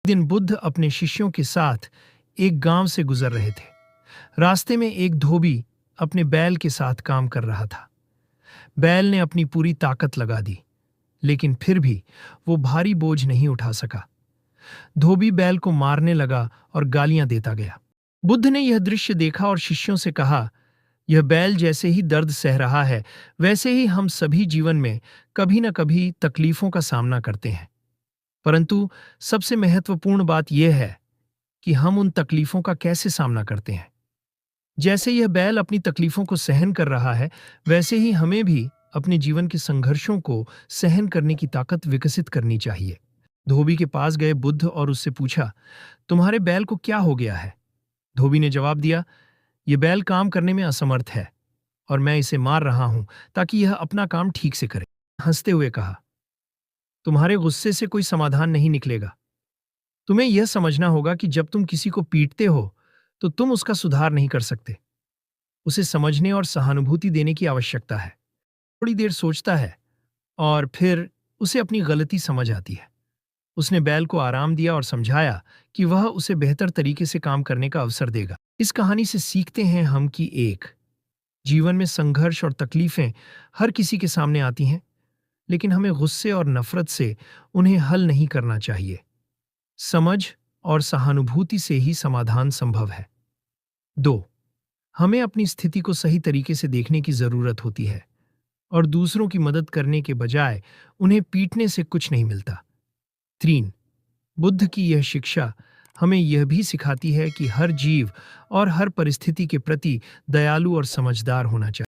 दिन बुद्ध अपने शिष्यों के साथ एक गांव से गुजर रहे थे। रास्ते में एक धोबी अपने बैल के साथ काम कर रहा था। बैल ने अपनी पूरी ताकत लगा दी, लेकिन फिर भी वो भारी बोझ नहीं उठा सका। धोबी बैल को मारने लगा और गालियां देता गया। बुद्ध ने यह दृश्य देखा और शिष्यों से कहा, यह बैल जैसे ही दर्द सह रहा है, वैसे ही हम सभी जीवन में कभी न कभी तकलीफों का सामना करते हैं। परंतु सबसे महत्वपूर्ण बात यह है कि हम उन तकलीफों का कैसे सामना करते हैं। जैसे यह बैल अपनी तकलीफों को सहन कर रहा है, वैसे ही हमें भी अपने जीवन के संघर्षों को सहन करने की ताकत विकसित करनी चाहिए। धोबी के पास गए बुद्ध और उससे पूछा, तुम्हारे बैल को क्या हो गया है? धोबी ने जवाब दिया, यह बैल काम करने में असमर्थ है और मैं इसे मार रहा हूं ताकि यह अपना काम ठीक से करे। हंसते हुए कहा, तुम्हारे गुस्से से कोई समाधान नहीं निकलेगा। तुम्हें यह समझना होगा कि जब तुम किसी को पीटते हो तो तुम उसका सुधार नहीं कर सकते। उसे समझने और सहानुभूति देने की आवश्यकता है। थोड़ी देर सोचता है और फिर उसे अपनी गलती समझ आती है। उसने बैल को आराम दिया और समझाया कि वह उसे बेहतर तरीके से काम करने का अवसर देगा। इस कहानी से सीखते हैं हम कि एक जीवन में संघर्ष और तकलीफें हर किसी के सामने आती हैं, लेकिन हमें गुस्से और नफरत से उन्हें हल नहीं करना चाहिए। समझ और सहानुभूति से ही समाधान संभव है। 2. हमें अपनी स्थिति को सही तरीके से देखने की जरूरत होती है और दूसरों की मदद करने के बजाय उन्हें पीटने से कुछ नहीं मिलता। 3. बुद्ध की यह शिक्षा हमें यह भी सिखाती है कि हर जीव और हर परिस्थिति के प्रति दयालु और समझदार होना चाहिए।